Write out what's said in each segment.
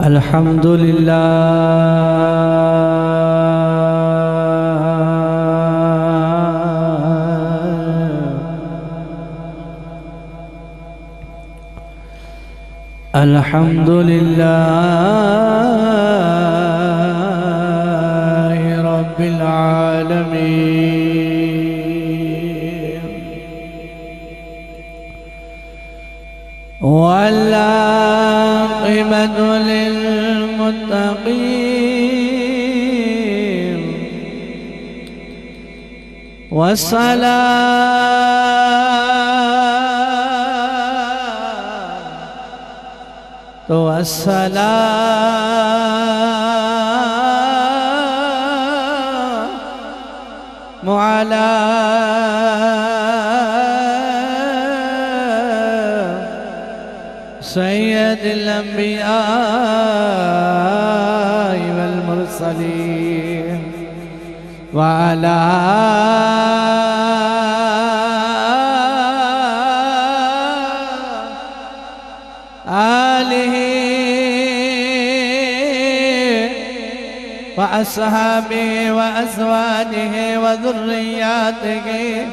الحمد للہ الحمد للہ رب العالمین والعاقبۃ للمتقین والسلام على سيد الأنبياء والمرسلين وعلى آله وأصحابه وأزواجه وذرياته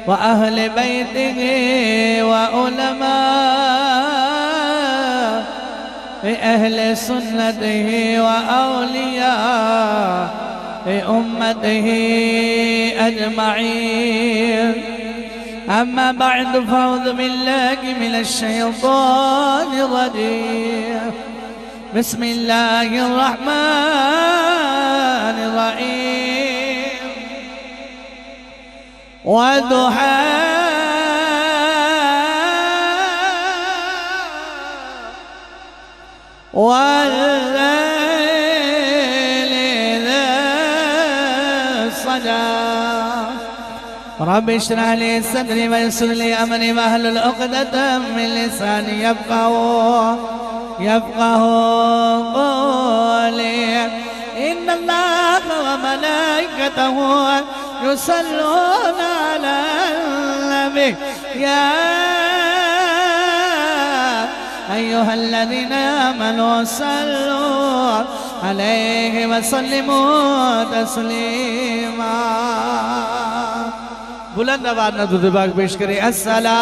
وأهل بيته وعلماء أهل سنته وأولياء أمته أجمعين أما بعد فأعوذ بالله من الشيطان الرجيم بسم الله الرحمن الرحيم والضحى والليل إذا سجى رب اشرح لي صدري ويسر لي أمري واحلل عقدة من لساني يفقه قولي إن الله وملائكته يصلون على النبي يا أيها الذين آمنوا صلوا عليه وسلموا تسليما بلند آواز نہ درود پاک پیش کریں الصلاۃ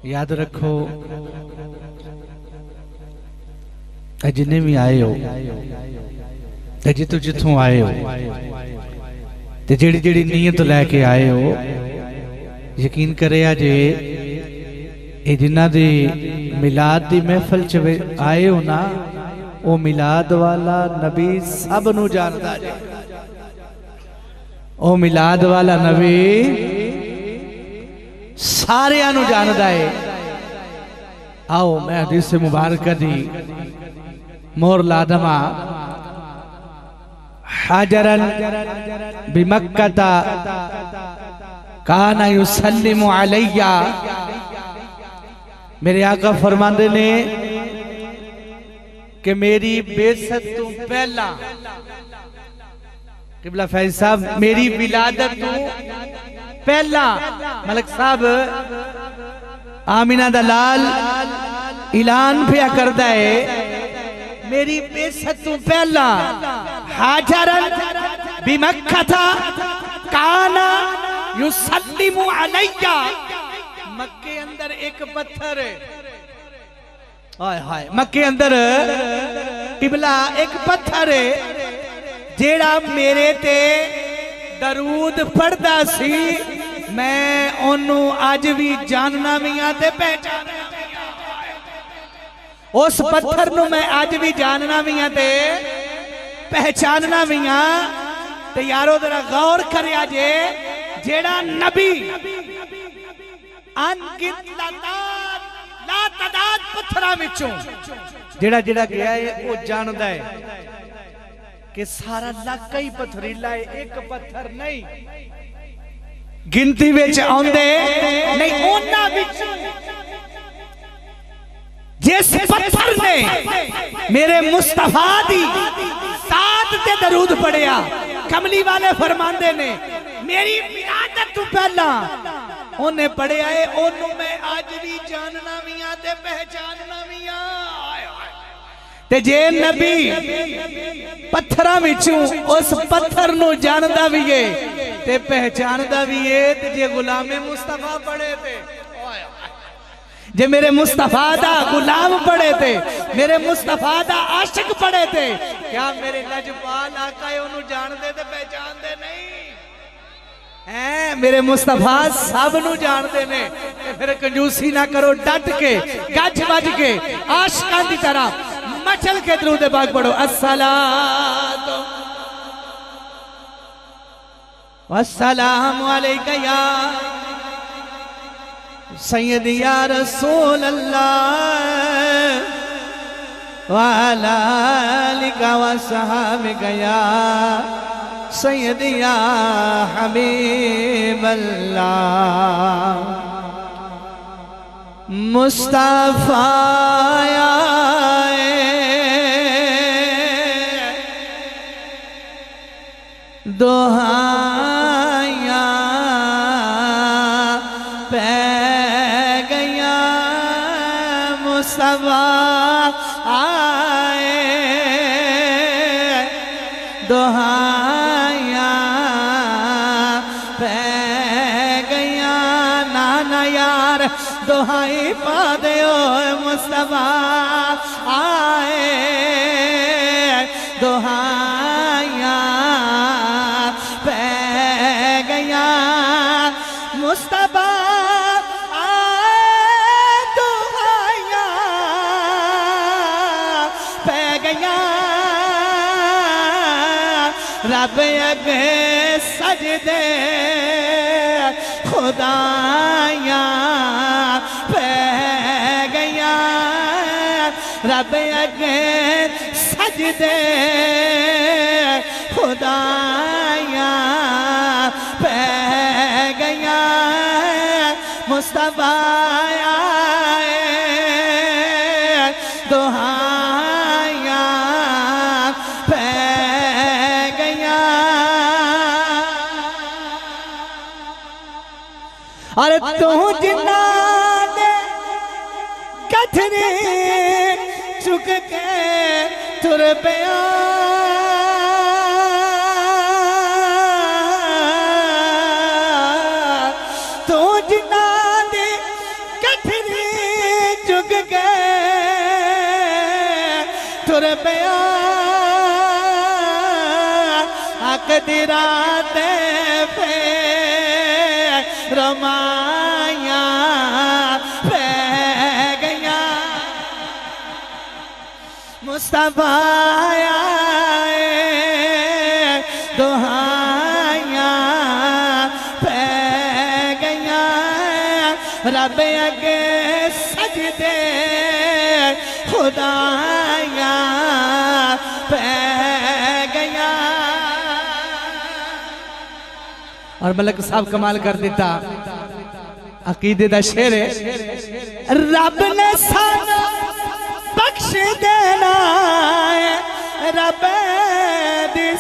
یاد رکھو جنہیں بھی آئے ہو جتوں آئے ہو جیڑی نیت لے کے آئے ہو یقین کرے جے جنہ دی میلاد دی محفل آئے ہو نا او میلاد والا نبی سب نو جاندا جے او میلاد والا نبی سارے آنو جاندا ہے آؤ میں حدیث مبارکہ دی مور لادما حاجرن بمکہ کانا یسلم علیہ میرے آقا فرماندے نے کہ میری بیست تو پہلا قبلہ فیض صاحب میری ولادت تو پہلا ملک صاحب آمینہ دلال اعلان پہ کردہ ہے میری بیست تو پہلا حاجرن بمکہ کانا یسلم علیہ مکے اندر ایک پتھر ہے مکے اندر قبلہ ایک پتھر ہے جیڑا میرے تے درود پڑھدا سی میں انہوں آج بھی جاننا میاں تے پہچانا اس پتھر نو میں آج بھی جاننا میاں تے پہچاننا میاں تے یارو ذرا غور کریا جے جیڑا نبی انگت لا تعداد پتھرہ وچوں جیڑا گیا ہے وہ جاندہ ہے کہ سارا لاکہ ہی پتھریلا ہے ایک پتھر نہیں گنتی ویچ آندے نہیں اونا ویچ جس پتھر نے میرے مصطفیٰ دی ساتھ تے درود پڑھیا کملی والے فرماندے نے میری ولادت تو پہلا انہیں پڑھے آئے انہوں میں آج بھی جاننا میاں تے پہچاننا میاں تے جے نبی پتھرہ وچوں اس پتھر نو جاندہ بھی ہے تے پہچاندہ بھی ہے تے جے غلام مصطفیٰ پڑھے تھے جے میرے مصطفیٰ دا غلام پڑھے تھے میرے مصطفیٰ دا عاشق پڑھے تھے کیا میرے لجپال آقا انہوں جاندے تے پہچاندے نہیں میرے مصطفیٰ سب نو جاندے نے پھر کنجوسی نہ کرو ڈٹ کے گج بج کے عاشقان دی طرح مچل کے درود پاک پڑھو الصلاۃ والسلام علیکہ یا سید یا رسول اللہ وعلا آلکہ وصحابکہ یا سید یا حبیب اللہ مصطفیٰ دہائیاں پہ گیا مصطفیٰ آئے دہائیاں پہ گیا نانا یار دہائی پا دیو مصطفیٰ آئے دہائیاں مصطفیٰ آئے دہائیاں پہ گیا رب اگے سجدے خدایاں پہ گیا رب اگے سجدے خدایاں پہ گیا مصطفیٰ آئے دہائیاں پہ گیا اور تو جنان کتھری چک کے تر پیا دیراتے پہ رمائیاں پہ گیا مصطفیٰ آئے دہائیاں پہ گیا رب اگے سجدے خدایاں پہ گیا اور ملک صاحب کمال کر دیتا عقیدے دا شعر ہے رب نے سانا بخش دینا ہے رب دی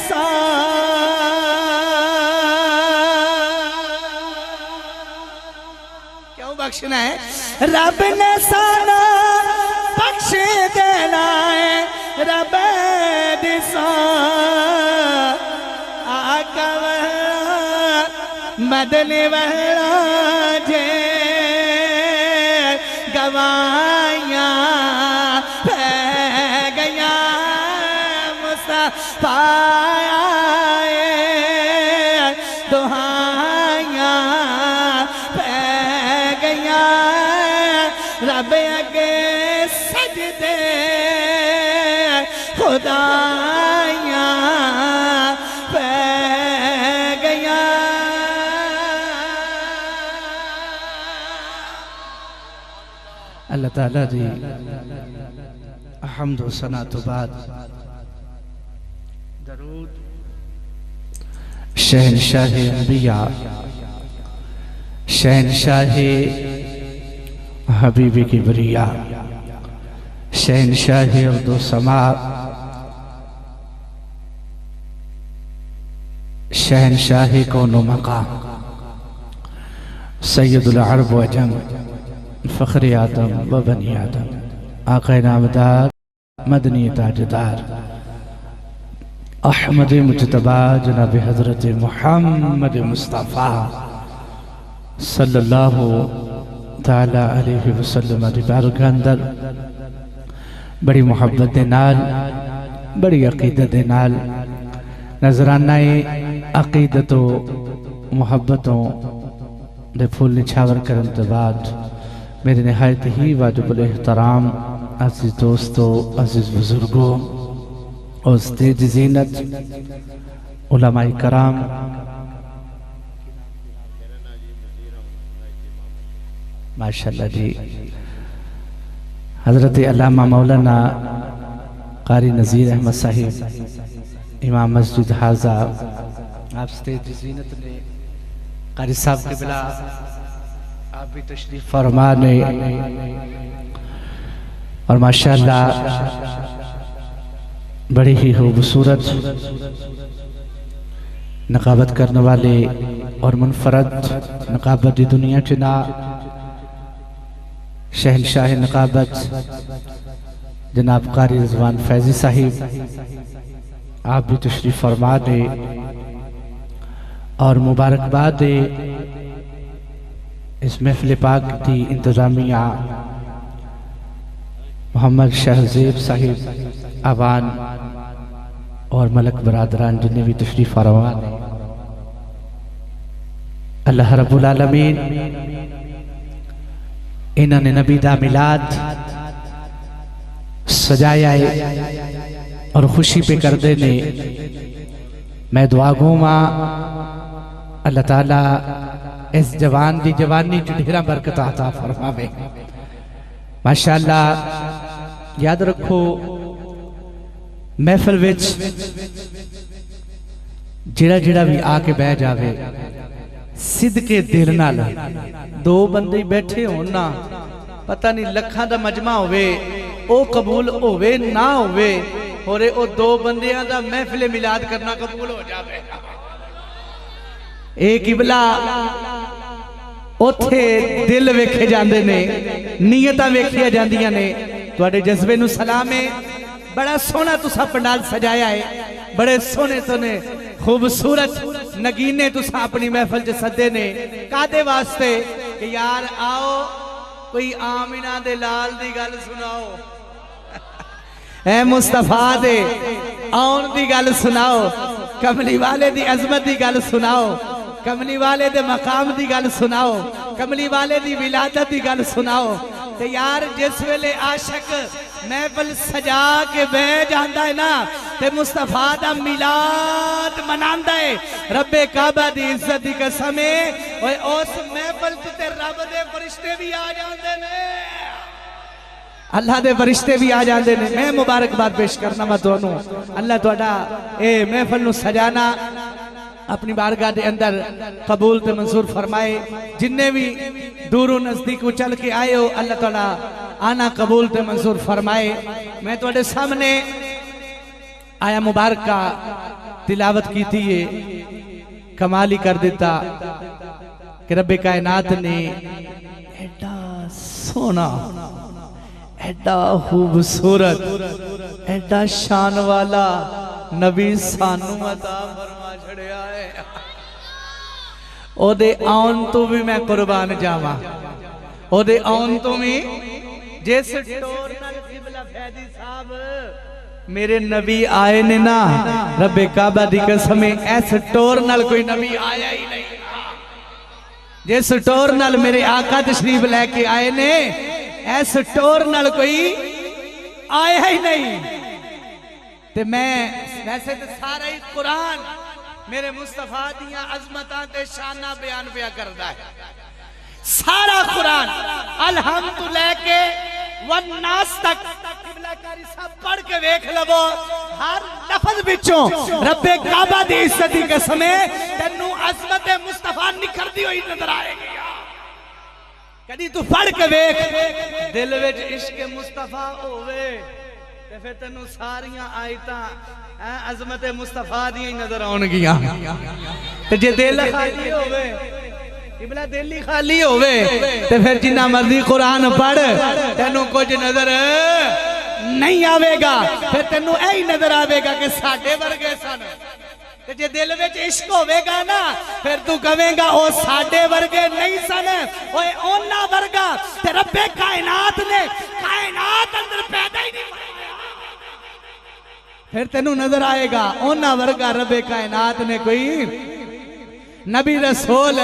کیوں بخشنا ہے رب نے سانا بخش دینا ہے رب دی آقا مدنی وحرا جے گوائیاں پہ گیا مصطفیٰ آئے دہائیاں پہ گیا رب اگے سجدے خدایاں پہ گیا اللہ تعالیٰ دی حمد و ثنا تو بعد درود شہنشاہ انبیاء شہنشاہ حبیب کبریا شہنشاہ ارض و سماء شہنشاہ کون و مقام سید العرب و عجم فخر آدم و بنی آدم آقا نامدار مدنی تاجدار احمد مجتبی جناب حضرت محمد مصطفیٰ صلی اللہ تعالی علیہ وسلم دی بارگاہ اندر بڑی محبت دے نال بڑی عقیدت دے نال نظرانہ عقیدت و محبتوں دے پھول نچھاور کرن کے بعد میرے نہایت ہی واجب الاحترام عزیز دوستو عزیز بزرگوں استاد زینت علماء کرام ماشاءاللہ جی حضرت علامہ مولانا قاری نذیر احمد صاحب امام مسجد حاضہ آپ استاد زینت نے قاری صاحب قبلہ آپ بھی تشریف فرما نے اور ماشاءاللہ بڑی ہی خوبصورت نقابت کرنے والے اور منفرد نقابت دی دنیا چنا شہنشاہ نقابت جناب قاری رضوان فیضی صاحب آپ بھی تشریف فرما دے اور مبارکباد دے اس محفل پاک دی انتظامیہ محمد شہزیب صاحب آبان اور ملک برادران جنہیں بھی تشریف فرما دے اللہ رب العالمین انہوں نے نبی دا میلاد سجایا ہے اور خوشی پہ کر دینے میں دعا گوں ماں اللہ تعالیٰ اس جوان دی جوانی جو ڈھیرہ برکت عطا فرماوے ماشاءاللہ یاد رکھو محفل وچ جڑا جڑا بھی آکے بہ جاوے صدقے دل نال دو بندے بیٹھے ہونا پتہ نہیں لکھاں دا مجمع ہوئے او قبول ہوئے نہ ہوئے اور او دو بندیاں دا محفل میلاد کرنا قبول ہو جاوے ایک قبلہ اوتھے دل ویکھے جاندے نے نیتاں ویکھیا جاندیاں نے تواڈے جذبے نو سلام ہے بڑا سونا تسا پنڈال سجایا ہے بڑے سونے تونے خوبصورت نگینے تسا اپنی محفل جے صدے نے کادے واسطے کہ یار آؤ کوئی آمینہ دے لال دی گل سناؤ اے مصطفیٰ دے آن دی گل سناؤ کملی والے دی عظمت دی گل سناؤ کملی والے دے مقام دی گل سناؤ کملی والے دی ولادت دی گل سناؤ تے یار جس ویلے عاشق محفل سجا کے بہ جاندا ہے نا تے مصطفیٰ دا میلاد مناندا ہے رب کعبہ دی عزت دی قسم ہے اوے اس محفل تے رب دے فرشتے بھی آ جاندے نے اللہ دے فرشتے بھی آ جاندے نے میں مبارکباد پیش کرنا وا تانوں اللہ تہاڈا اے محفل نو سجانا اپنی بارگاہ دے اندر قبول تے منظور فرمائے جننے بھی دور و نزدیک چل کے آئے ہو اللہ تعالیٰ آنا قبول تے منظور فرمائے میں تواڈے سامنے آیا مبارکہ تلاوت کی تھی کمال ہی کر دیتا کہ رب کائنات نے ایڈا سونا ایڈا خوبصورت ایڈا شان والا نبی سانو عطا فرما چھڑیا ہے او دے آن تو بھی میں قربان جاواں او دے آن تو بھی جیس ٹور نال قبلہ فیدی صاحب میرے نبی آئے نے نا رب کعبہ دی قسم ایس ٹور نال کوئی نبی آیا ہی نہیں جیس ٹور نال میرے آقا تشریف لے کے آئے نے ایس ٹور نال کوئی آیا ہی نہیں تے میں ویسے تے سارا ہی قرآن میرے مصطفیٰ دیاں عظمتاں تے شانہ بیان پیا کردا ہے سارا قرآن الحمد لے کے والناس تک قبلہ کاری صاحب پڑھ کے ویکھ لبو ہر لفظ بچوں رب کعبہ دی عزت دی قسم ہے تینوں عظمت مصطفیٰ نکھر دی ہوئی نظر آئے گی کدی تو پڑھ کے ویکھ دل وچ عشق مصطفیٰ ہوئے تے پھر تینوں ساریاں آیتاں عظمت مصطفیٰ دی نظر آن گیا تے جے دل خالی ہوئے قبلہ دل ہی خالی ہوئے تے پھر جنہ مرضی قرآن پڑھ تینوں کچھ نظر نہیں آوے گا پھر تینوں ایہی نظر آوے گا کہ ساڑھے ورگے سن تے جے دل وچ عشق ہوئے گا نا پھر تو کہے گا او ساڑھے ورگے نہیں سن اوے اونا ورگا تے رب کائنات نے کائنات اندر پیدا ہی نہیں پھر تینوں نظر آئے گا اونا ورگا رب کائنات نے کوئی نبی رسول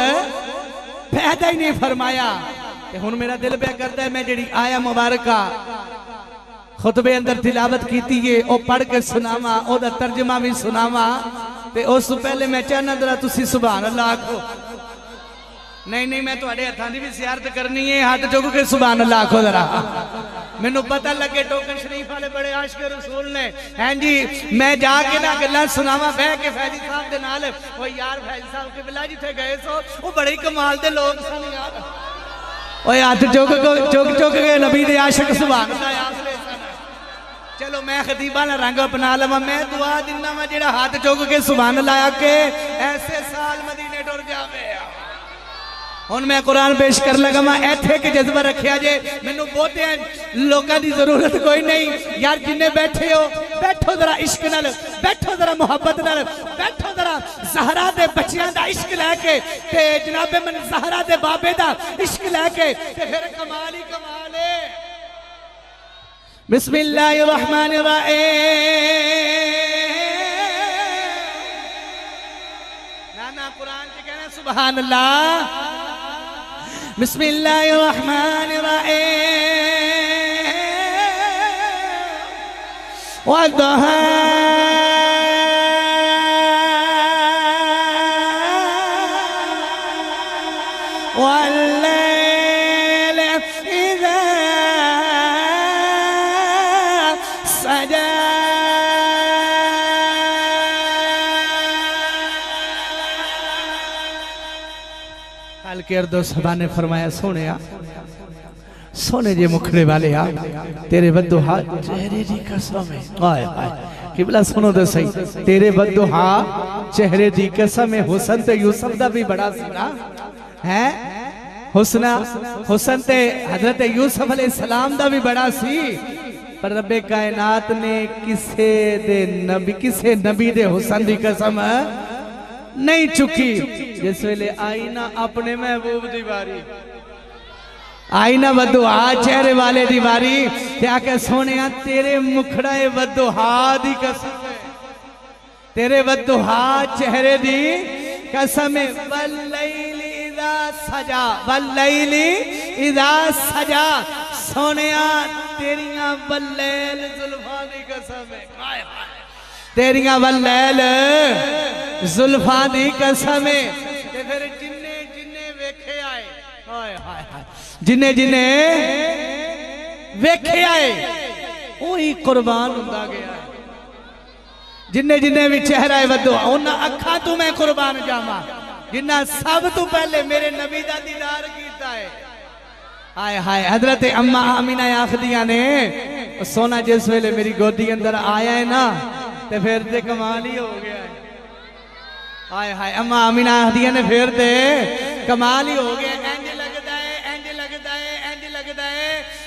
پیدا ہی نہیں فرمایا کہ ہن میرا دل پہ کرتا ہے میں جڑی آیا مبارکہ خطبے اندر تلاوت کیتی ہے او پڑھ کے سناما او دا ترجمہ بھی سناما تے اس پہلے میں چاہنا ذرا تسی سبحان اللہ آکھو نہیں میں تو اڑے ہتھاں دی بھی زیارت کرنی ہے ہاتھ چوک کے سبحان اللہ آکھو ذرا مینوں پتہ لگے ٹوکن شریف والے بڑے عاشق رسول نے ہیں جی میں جا کے نہ گلاں سناواں بیٹھ کے فیضی صاحب دے نال او یار فیضی صاحب کے بلا جتھے گئے سو او بڑے ہی کمال دے لوگ سن یار او ہاتھ چوک کے نبی دے عاشق سبحان اللہ آکھ لے چلو میں خطیبہ نہ رنگ اپنا لما میں دعا دینا میں جڑا ہاتھ چوک کے سبحان اللہ کے ایسے سال مدینے ڈور جاوے ہن میں قرآن پیش کر لگا میں ایتھے کے جذبہ رکھیا جے میں نو بہتے ہیں لوگاں دی ضرورت کوئی نہیں یار جنہیں بیٹھے ہو بیٹھو ذرا عشق نال بیٹھو ذرا محبت نال بیٹھو ذرا زہرا دے بچیاں دا عشق لے کے تے جناب من زہرا دے بابے دا عشق لے کے تے پھر کمال ہی کمال ہے بسم اللہ الرحمن الرحیم نانا قرآن کے کہنا سبحان اللہ بسم اللہ الرحمن الرحیم والضحى والليل إذا سجى حال کے اردو صحبہ نے فرمایا سونے جے مکھڑے والے آ تیرے بدوہا چہرے دی قسم ہے آئے قبلہ سنو دے صحیح تیرے بدوہا چہرے دی قسم ہے حسن تے یوسف دا بھی بڑا سنا ہے حسن تے حضرت یوسف علیہ السلام دا بھی بڑا سی پر رب کائنات نے کسے نبی دے حسن دی قسم نہیں چکی جس ویلے آئینہ اپنے محبوب دیواری آئینہ بدوہا چہرے والے دیواری کیا کہ سونیا تیرے مکھڑائے بدوہا دی قسم ہے تیرے بدوہا چہرے دی قسم ہے واللیل اذا سجا واللیل اذا سجا سونیا تیریاں واللیل زلفاں دی قسم ہے تیریاں واللیل زلفاں دی قسم ہے تے پھر جننے ویکھے آئے جنہیں ویکھے آئے وہی قربان ہوندہ گیا ہے جنہیں بھی چہرہ ودو انہاں اکھاں تو میں قربان جاما جنہاں سب تو پہلے میرے نبی دا دیدار کیتا ہے آئے ہائے حضرت اماں آمینہ آخدیاں نے سونا جس ویلے میری گودی اندر آیا ہے نا تے پھر دے کمال ہی ہو گیا ہے آئے ہائے اماں آمینہ آخدیاں نے پھر دے کمال ہی ہو گیا ہے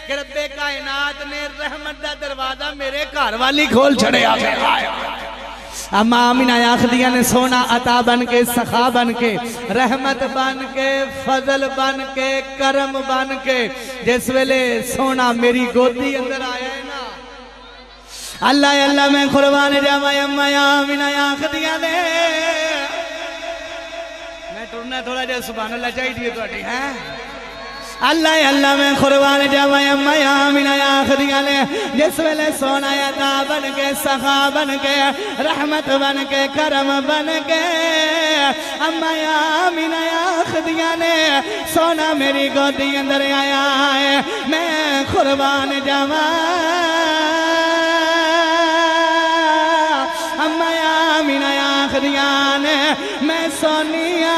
کہ رب کائنات نے رحمت دا دروازہ میرے گھر والی کھول چھڑے آگے اما آمینہ آخدیاں نے سونا عطا بن کے سخا بن کے رحمت بن کے فضل بن کے کرم بن کے جس ویلے سونا میری گودی اندر آیا ہے نا اللہ میں قربان جاما اما آمینہ آخدیاں نے میں ٹرنا تھوڑا جا سبحان اللہ چاہی دیئے تو اٹھی ہیں اللہ میں قربان جاوا اما آمینہ آخدیاں نے جس ویلے سونا عطا بن کے سخا بن کے رحمت بن کے کرم بن کے اما آمینہ آخدیاں نے سونا میری گودی اندر آیا ہے میں قربان جاوا اما آمینہ آخدیاں نے میں سونیا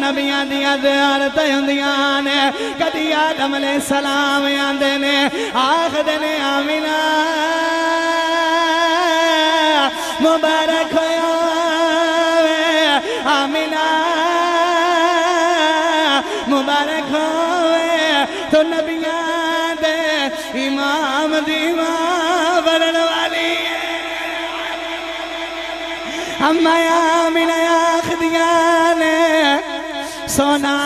نبیاں دیا زیارت ہوندیاں نے کدی آدم علیہ السلام آندے نے آخدے نے آمینہ مبارک ہویا مبارک ہوئے تو نبیان دے امام دیوان بنن والی اما آمینہ آخدیاں نے سونا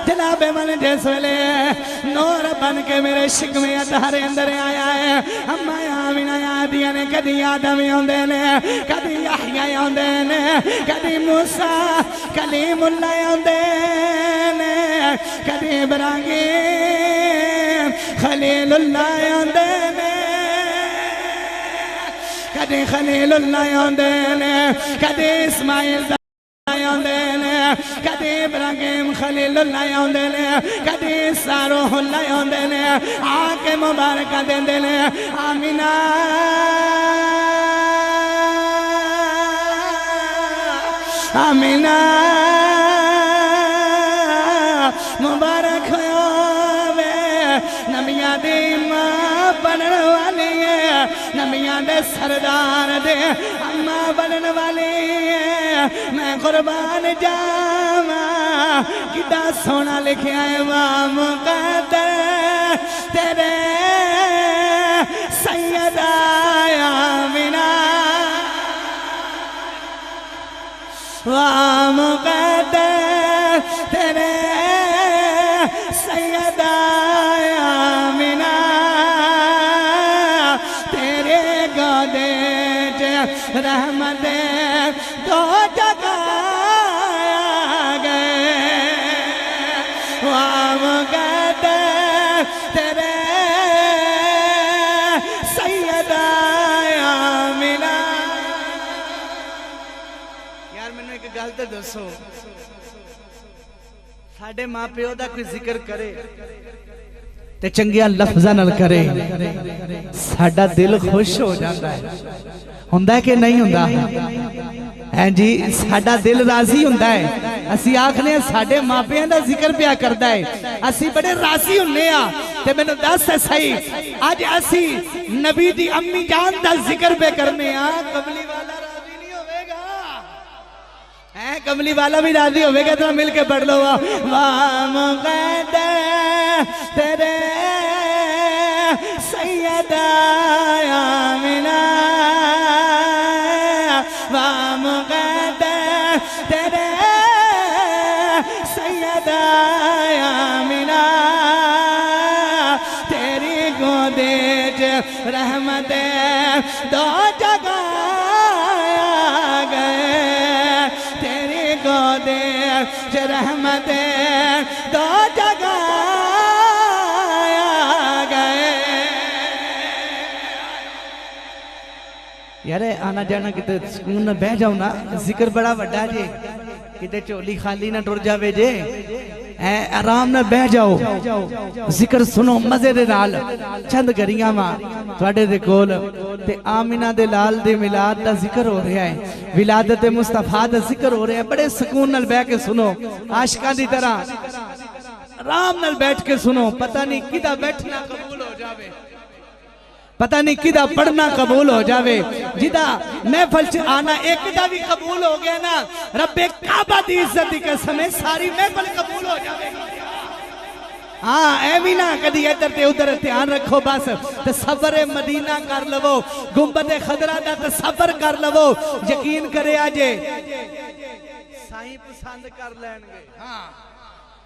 جناب من جس ویلے نور بن کے میرے شکمی اتارے اندر آیا ہے اما آمینہ آدیاں نے کدی آدم ہوندے نے کدی یحییٰ ہوندے نے کدی موسیٰ کلیم اللہ ہوندے نے کدی ابراہیم خلیل اللہ ہوندے نے کدی خلیل اللہ ہوندے نے کدی اسماعیل ہوندے نے کدی ابراہیم خلیل اللہ ہوندے نے کدی روح اللہ ہوندے نے آکے مبارکہ دیندے نے آمینہ آمینہ مبارک ہوئے نبیاں دی ماں بنن والی ہے نبیاں دے سردار دے اماں بنن والی ہے میں قربان جاواں کتا سونا لکھیا ہے واہ مقدر تیرے سیدہ آمینہ واہ مقدر تیرے سیدہ آمینہ تیرے گودے رحمت دو جگہ گئے واہ مقدر تیرے سیدہ آمینہ یار میں نے ایک گل تے دسو ساڈے ماں پیو دا کوئی ذکر کرے تے چنگیاں لفظاں نال کرے ساڈا دل خوش ہو جاتا ہے ہوندا ہے کہ نہیں ہوندا ہے جی ساڈا دل راضی ہوندا ہے اسی آکھنے ساڈے ماں پیو دا ذکر پیا کردا ہے اسی بڑے راضی ہونے ہاں تے مینوں دس ہے صحیح اج اسی نبی دی امی جان دا ذکر پہ کرنے ہاں کملی والا راضی نہیں ہوے گا کملی والا بھی راضی ہوئے گا تو مل کے پڑھ لو واہ مقدر تیرے سیدہ آمینہ واہ مقدر تیرے سیدہ آمینہ تیری گودے رحمت دو جگہ گئے تیری گودے رحمت دو جگہ گئے یار آنا جانا کتے سکون نہ بہ جاؤ نا ذکر بڑا وڈا جے کتے چولی خالی نہ ٹر جاوے جے آرام نہ بہ جاؤ ذکر سنو مزے دے نال چند گریاں ماں تواڈے دے کول تے آمینہ دے لال دے میلاد دا ذکر ہو رہا ہے ولادت مصطفیٰ دا ذکر ہو رہا ہے بڑے سکون نال بہ کے سنو عاشقاں دی طرح آرام نال بیٹھ کے سنو پتہ نہیں کدا بیٹھنا قبول ہو جاوے پتہ نہیں کدا پڑھنا قبول ہو جاوے جدا محفل چ آنا ایک دا بھی قبول ہو گیا نا رب کعبہ دی عزت دی قسم ہے ساری محفل قبول ہو جاوے ہاں اے بھی نہ کدی ادھر تے ادھر دھیان رکھو بس تصور مدینہ کر لو گنبد خضرا دا تصور کر لو یقین کرے آجے سائیں پسند کر لین گے ہاں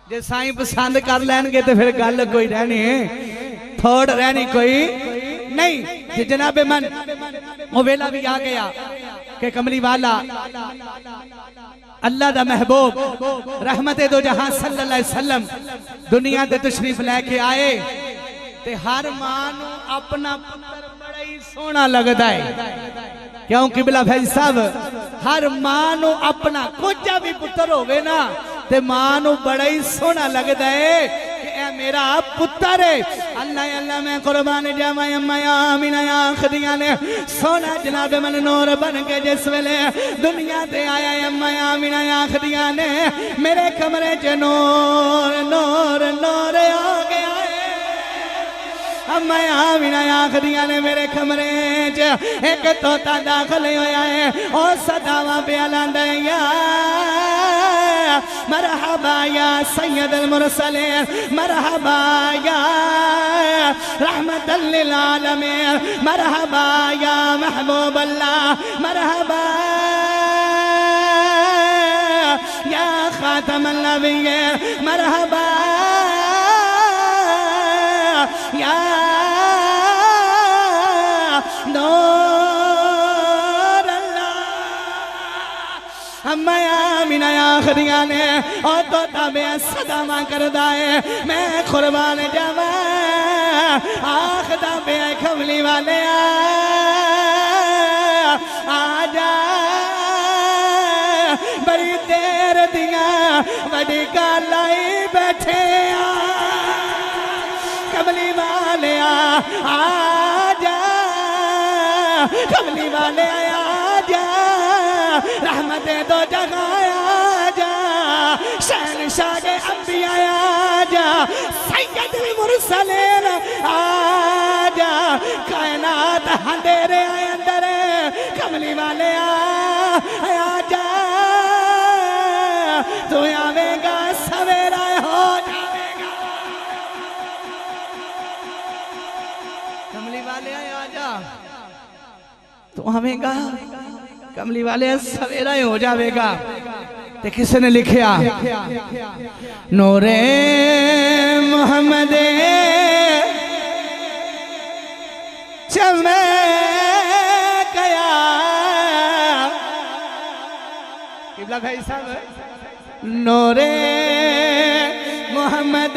جے سائیں پسند کر لین گے تو پھر گل کوئی رہنی ہے تھوڑ رہنی کوئی نہیں جناب من وہ ویلا بھی آ گیا کہ کملی والا اللہ دا محبوب رحمت دو جہاں صلی اللہ علیہ وسلم دنیا دے تشریف لے کے آئے تے ہر مانو اپنا پتر بڑا ہی سونا لگتا ہے کیوں قبلہ بھائی صاحب ہر مانو اپنا کچھ بھی پتر ہوئے نا تے مانو بڑا ہی سونا لگتا ہے کہ اے میرا پتر ہے اللہ اللہ میں قربان جاواں اما آمینہ آخدیاں نے سونا جناب من نور بن کے جس ویلے دنیا تے آیا اما آمینہ آخدیاں نے میرے کمرے چ نور نور نور آ گیا اما آمینہ آخدیاں نے میرے کمرے چ ایک توتا داخل ہویا ہے اور صداواں پہ اعلان دیا مرحبا یا سید المرسلین مرحبا یا رحمت للعالمین مرحبا یا محبوب اللہ مرحبا یا خاتم النبیین مرحبا یا نور اللہ ہم آمین یا خدیانے اور تو تابع صدا ماں کردائے میں قربان جاوا آخ تابع کھولی والے آجا بڑی دیر دیا بڑی کالائی بیٹھے کملی والے آجا کملی والے آجا رحمت دو جگہ آجا شہنشاہ انبیاء آجا سید المرسلین آجا کائنات اندھیرے اندر کملی والے آجا تو آوے گا سویرا ہو جاوے گا کملی والے آجا تو آوے گا کملی والے سویرا ہو جاوے گا تے کس نے لکھیا نور محمد چمکیا قبلہ بھائی صاحب نور محمد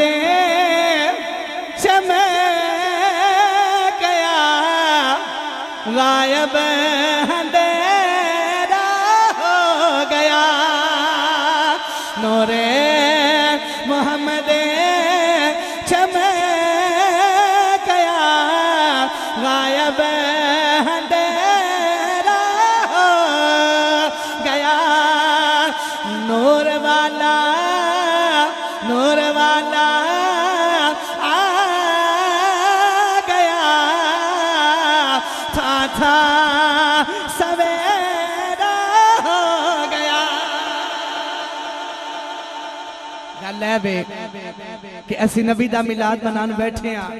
چمکیا غائب اندھیرا ہو گیا نور محمد چمکیا غائب اندھیرا ہو گیا نور والا آ گیا تھا سویرا ہو گیا گل ہے بے کہ اسی نبی دا میلاد منان بیٹھے ہیں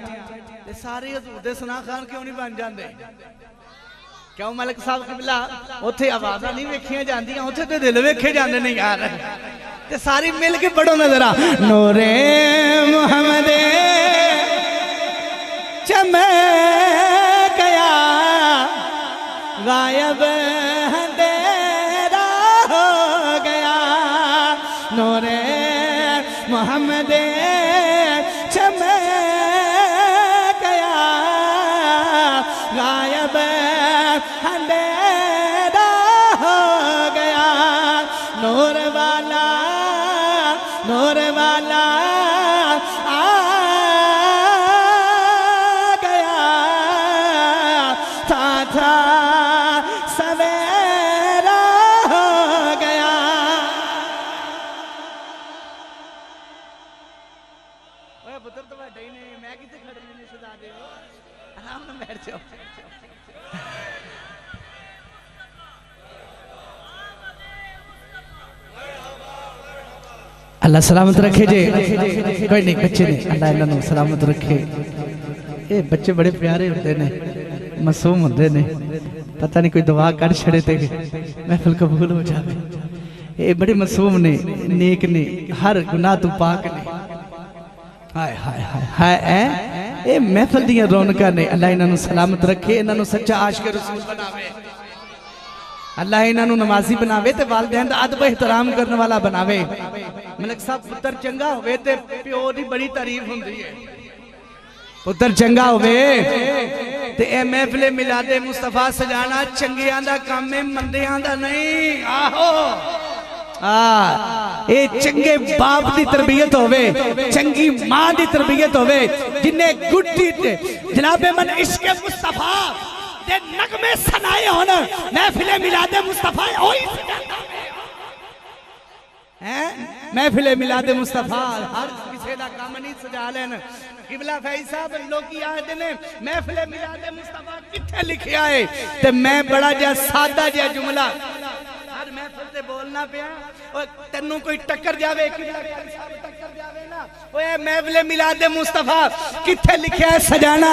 سارے حضور دے ثنا خان کیوں نہیں بن جاندے کیوں ملک صاحب قبلہ اتھے آوازاں نہیں ویکھیاں جاندیاں اتھے تے دل ویکھے جاندے نہیں یار تے ساری مل کے پڑھو نظر آ نور محمد چمکیا غائب اندھیرا ہو گیا نور محمد چمکیا غائب اندھیرا ہو گیا نور والا آ گیا تھا سویرا ہو گیا اوہ پتر تو بیٹھے ہی نہیں میں کتے کھڑے نہیں سدا دے ہو آرام نہ بیٹھ جاؤ اللہ سلامت رکھے جے کوئی نہیں بچے نہیں اللہ انہوں سلامت رکھے اے بچے بڑے پیارے ہوتے نے معصوم ہوتے نے پتہ نہیں کوئی دعا کر چھڑے تے محفل قبول ہو جاوے اے بڑے معصوم نے نیک نے ہر گناہ تو پاک نے ہائے ہائے ہائے ہائے اے محفل دیاں رونقاں نے اللہ انہوں سلامت رکھے انہوں سچا عاشق رسول بناوے اللہ انہوں نمازی بناوے تے والدین دا ادب احترام کرنے والا بناوے ملک صاحب پتر چنگا ہوئے تے پیو دی بڑی تعریف ہوندی ہے پتر چنگا ہوئے تے اے محفل میلاد مصطفیٰ سجانا چنگیاں دا کام میں مندیاں دا نہیں آہو اے چنگے باپ دی تربیت ہوئے چنگی ماں دی تربیت ہوئے جنہیں گھٹی تے جناب من عشق مصطفیٰ دے نغمے سنائے ہونا محفل میلاد مصطفیٰ ہوئی سجاتا ہے محفل میلاد مصطفیٰ ہر کسی دا کام نہیں سجا لینا قبلہ فیض صاحب لوگی آئے نے محفل میلاد مصطفیٰ کتھے لکھے آئے تے میں بڑا جا سادہ جا جملہ ہر یار محفل تے بولنا پیا او تینوں کوئی ٹکر جاوے قبلہ قاری صاحب ٹکر جاوے نا اوے محفل میلاد مصطفیٰ کتھے لکھیا ہے سجانا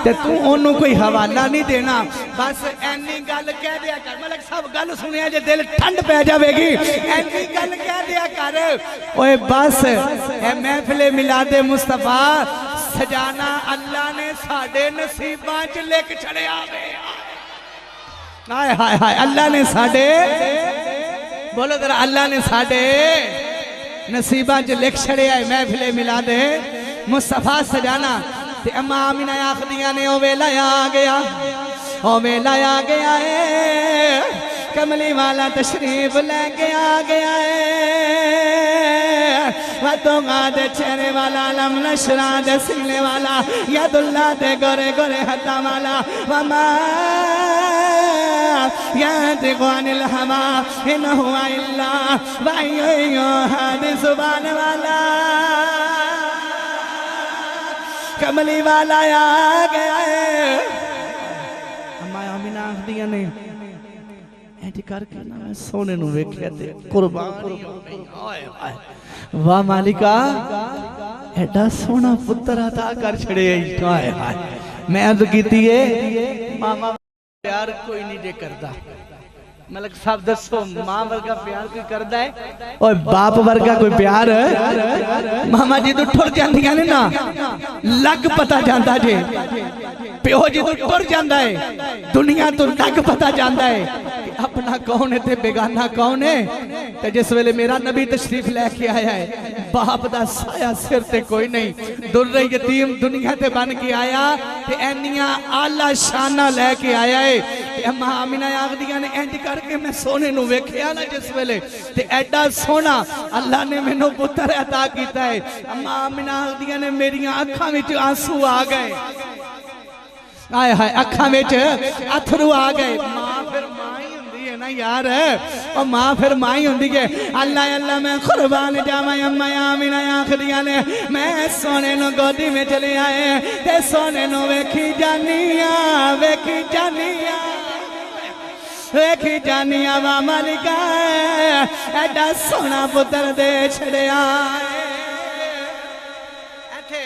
تے تو اونوں کوئی حوالہ نہیں دینا بس اینی گل کہہ دیا کر ملک صاحب گل سنیا جے دل ٹھنڈ پہ جاوے گی اینی گل کہہ دیا کر اوے بس اے محفل میلاد مصطفیٰ سجانا اللہ نے ساڑے نصیباں چ لکھ چھڑے آوے ہائے ہائے ہائے اللہ نے ساڑے بولو ذرا اللہ نے ساڑے نصیباں چ لکھ چھڑے آئے محفل میلاد مصطفیٰ سجانا تے اما آمینہ آخدیاں نے او ویلا آ گیا او ویلا آ گیا ہے کملی والا تشریف لے کے آ گیا ہے واتوں دے چہرے والا علم نشرہ دے سینے والا ید اللہ دے گورے گورے حتا والا وما ينطق عن الهوى إن هو إلا وحي يوحى زبان والا کملی والا آ گیا ہے اما آمینہ آخدیاں نے ایڈی کر کے نا سونے نو ویکھیا تے قربانی واہ مالکہ ایڈا سونا پتر عطا کر چھڑے آئے میں عرض کیتی ہے ماما پیار کوئی نہیں دے کردا ملک صاحب دسو ماں ورگا پیار کوئی کردا ہے اور باپ ورگا کوئی پیار ماما جی تو ٹھر جاندیاں نے نا لگ پتا جاندا جے پیو جی تو ٹھر جاندا ہے دنیا تو لگ پتا جاندا ہے اپنا کون ہے تے بیگانہ کون ہے تے جس ویلے میرا نبی تشریف لے کے آیا ہے باپ دا سایہ سر تے کوئی نہیں در یتیم دنیا تے بن کے آیا تے اینیاں آلہ شانہ لے کے آیا ہے تے اما آمینہ آخدیاں نے اینج کر کے میں سونے نو ویکھیا نا جس ویلے تے ایڈا سونا اللہ نے میں نو پتر عطا کیتا ہے اما آمینہ آخدیاں نے میری آنکھاں وچ آنسو آ گئے آئے ہائے اکھاں وچ اتھرو آ گئے ماں پھر ماں ہی ہوندی ہے نا یار اور ماں پھر ماں ہی ہوندی ہے اللہ اللہ میں قربان جاواں اما آمینہ آخدیاں نے میں سونے نو گودی میں چلے آئے تے سونے نو ویکھی جانیاں ویکھی جانیاں وا مالکہ ایڈا سونا پتر دے چھڑے آئے ایتھے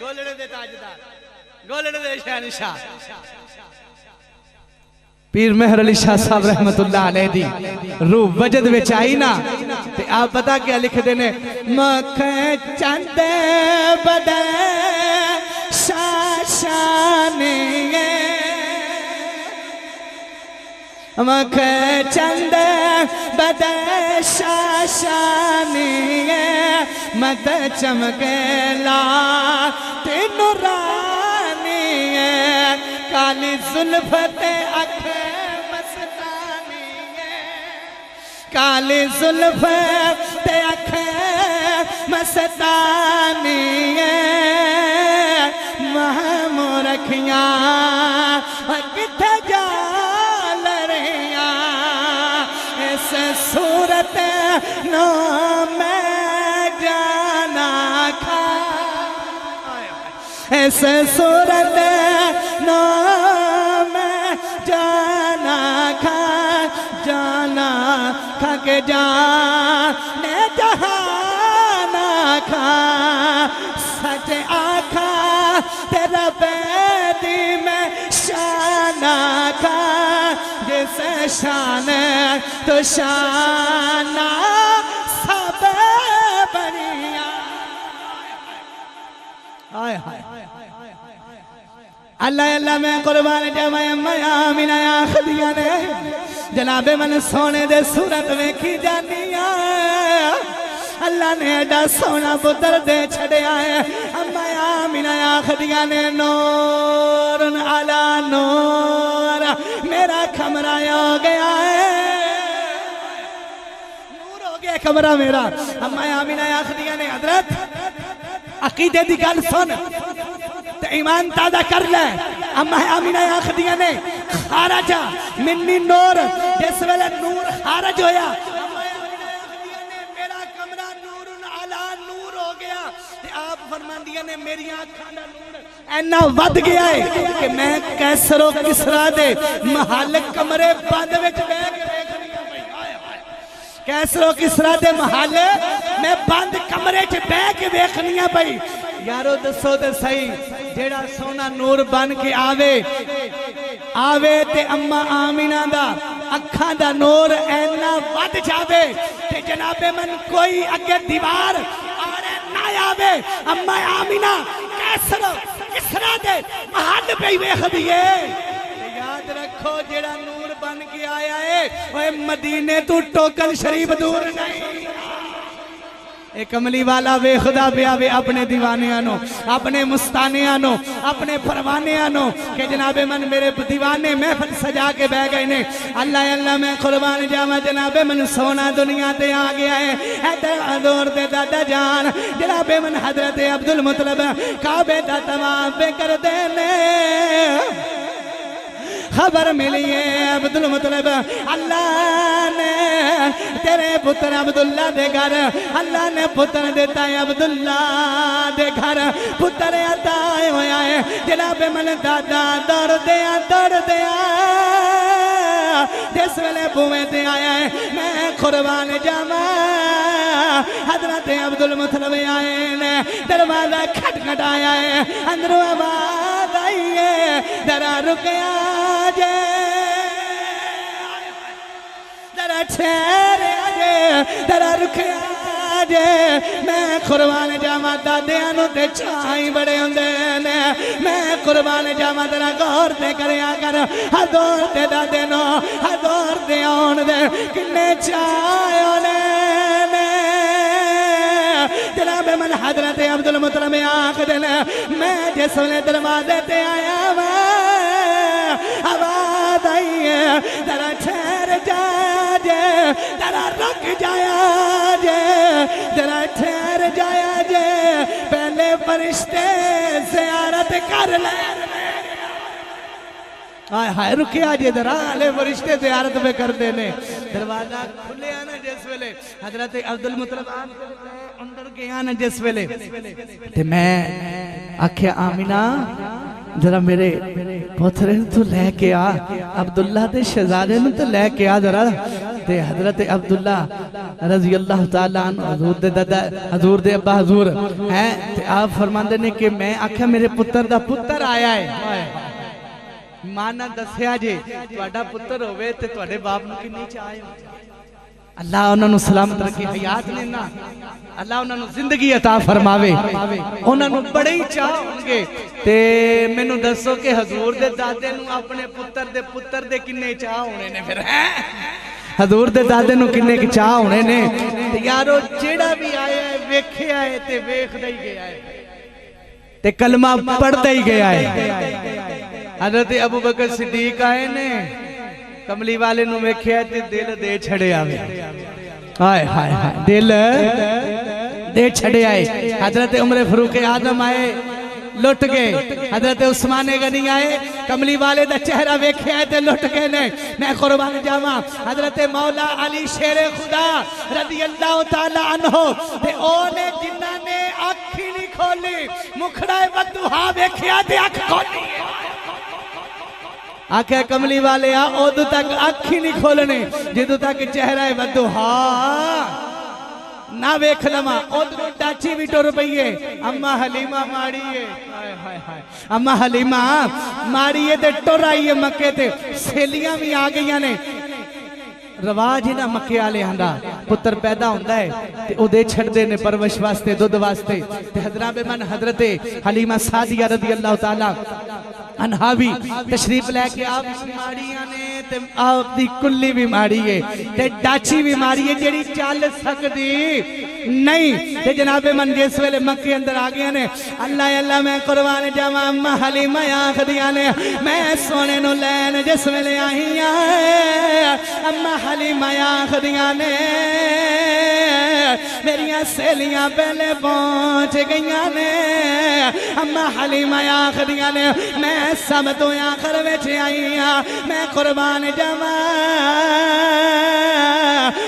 گولڑے دے تاجدار گولڑے دے شہنشاہ پیر مہر علی شاہ صاحب رحمت اللہ علیہ دی روح وجد وچ آئی نا تے آپ پتا کیا لکھ دینے مکھ چند بدے شاشانے مکھ چند بدے شاشانے مت چمکے لا تینورانی کالی ظلفت اکھ مستانی کالی ظلفت اکھ مستانی مہمو رکھیاں کتھے جا لڑیاں اس صورت نو میں جانا کھا اس صورت نو میں جانا کھا کے جانے جہانا کھا سچ آکھا تیرا بیدی میں شانہ کھا جس شان تو شانہ سب بنیاں آئے اللہ اللہ میں قربان جاواں اما آمینہ آخدیاں نے جناب من سونے دے صورت میں کی جانیاں اللہ نے ایڈا سونا پتر دے چھڑے آئے اما آمینہ آخدیاں نے نور علی نور میرا کمرہ ہو گیا ہے نور ہو گیا کمرہ میرا اما آمینہ آخدیاں نے حضرت عقیدے دی گل سن تے ایمان تازہ کر لے اما آمینہ آخدیاں نے خارجہ منی نور جس ویلے نور خارج ہویا آپ فرماندیاں نے میری آنکھاں دا نور اینا ود گیا ہے کہ میں کیسر و کسرا دے محل کمرے بند وچ بیٹھ کے دیکھ رہی ہوں کیسرو کسرا دے محل میں بند کمرے چ بہ کے ویکھنیاں پئی یارو دسو تے صحیح جیڑا سونا نور بن کے آوے تے اما آمینہ دا اکھاں دا نور اینا ود جاوے تے جناب من کوئی اگے دیوار آرے نہ آوے اما آمینہ کیسرو کسرا دے محل پہ ویکھ دیے یاد رکھو جیڑا نور بن کے آیا ہے وہ مدینے تو ٹوکل شریف دور نہیں ایک کملی والا بے خدا پہ آوے اپنے دیوانیانوں اپنے مستانیانوں اپنے پروانیانوں کہ جناب من میرے دیوانے محفل سجا کے بہ گئے نے اللہ اللہ میں قربان جاوا جناب من سونا دنیا تے آ گیا ہے حیدر حضور دے دادا جان جناب من حضرت عبدالمطلب کعبے دا طواف کر دینے خبر ملی ہے عبدالمطلب اللہ نے تیرے پتر عبداللہ دے گھر اللہ نے پتر دیتا ہے عبداللہ دے گھر پتر عطا ہویا ہے جناب من دادا دور دیا جس ویلے بوئے دے آیا ہے میں قربان جاوا حضرت عبدالمطلب آئے نے دروازہ کھٹ آیا ہے اندروں آواز آئی ہے ذرا رکیا جے ذرا ٹھہر جے ذرا رکیا جے میں قربان جاوا دادیاں تے چائی بڑے ہوندے نے میں قربان جاوا ذرا غور تے کریا کر حضور تے دادے نو حضور تے آن دے کنے چائے ہونے جناب من حضرت عبدالمطلب آنکھ دل میں جس ویلے دروازے تے آیا آواز آئی ہے ذرا ٹھہر جایا جے ذرا رک جایا جے ذرا ٹھہر جایا جے پہلے فرشتے زیارت کر لے آئے ہائے رکیا جے ذرا لے فرشتے زیارت پہ کر دینے دروازہ کھلے آنا جس ویلے حضرت عبدالمطلب اندر گیا نا جس ویلے تے میں آکھیا آمینہ ذرا میرے پترے تو لے کے آ عبداللہ دے شہزادے نو تو لے کے آ ذرا تے حضرت عبداللہ رضی اللہ تعالیٰ عنہ حضور دے دادا حضور دے ابا حضور ہیں تے آپ فرماندے نے کہ میں آکھیا میرے پتر دا پتر آیا ہے مانا دسیا جے تواڈا پتر ہوئے تے تواڈے باپ نو کنی چاہے اللہ انہوں نے سلامت رکھی حیات لینا اللہ انہوں نے زندگی عطا فرماوے انہوں نے بڑے ہی چاہ ہونگے تے میں نو دسو کہ حضور دے دادے نو اپنے پتر دے کنے چاہ ہونے نے پھر ہیں حضور دے دادے نو کنے کی چاہ ہونے نے تے یارو جیڑا بھی آیا ہے ویکھے آئے تے ویکھ دائی گیا ہے تے کلمہ پڑھ دائی گیا ہے حضرت ابو بکر صدیق آئے نے کملی والے نو میں کھیا تے دل دے چھڑے آوے آئے ہائے ہائے دل دے چھڑے آئے حضرت عمر فاروق اعظم آئے لٹ گئے حضرت عثمان غنی آئے کملی والے دا چہرہ ویکھے آئے تے لٹ گئے نے میں قربان جاواں حضرت مولا علی شیر خدا رضی اللہ تعالیٰ عنہ تے اونے جنہ نے اکھی نہیں کھولی مکھڑا بدوہا ویکھے آئے تے اکھ کھولی آکھے کملی والے اودو تک اکھی نہیں کھولنے جدو تک چہرہ بدوہا نہ ویکھ لما ادھر ڈاچی بھی ٹور پئیے اما حلیمہ ماڑیے اما حلیمہ ماڑیے تے ٹور آئیے مکے تے سیلیاں بھی آگئیاں نے رواج ہی نہ مکے آلے ہنڈا پتر پیدا ہوندہ ہے تے او دے چھڑ دے نے پروش واسطے دودھ واسطے تے حضرت من حضرت حلیمہ سعدیہ رضی اللہ تعالیٰ انہا بھی تشریف لے کے آپ بیماریاں نے تے آپ دی کلی بیماری ہے تے ڈاچی بیماری ہے جیڑی چال سکتی نہیں تے جناب من جس ویلے مکہ اندر آگیا نے اللہ اللہ میں قربان جاواں اما حلیمہ آنکھ دیا نے میں سونے نو لین جس ویلے آئی اما حلیمہ آنکھ دیا نے میریاں سیلیاں پہلے پہنچ گئیاں نے اما حلیمہ آنکھ دیا نے میں سب تو آخر بیٹھے آئی میں قربان جاواں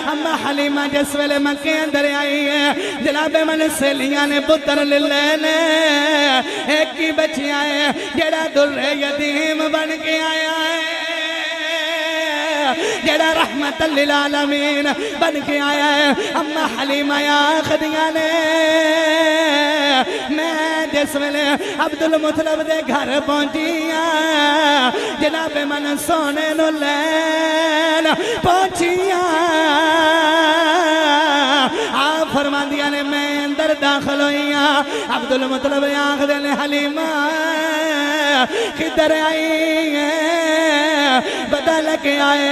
اما حلیمہ جس ویلے مکے اندر آئی ہے جناب من سیلیاں نے پتر لینے ایک ہی بچی آئے جڑا در یتیم بن کے آیا ہے جڑا رحمت للعالمین بن کے آیا ہے اما حلیمہ آخدیاں نے میں جس ویلے عبدالمطلب دے گھر پہنچیاں جناب من سونے نو لین پہنچیاں آپ فرمان دیا نے میں اندر داخل ہوئیاں عبدالمطلب آخ دے نے حلیمہ کدھر آئی ہے پتہ لگے آئے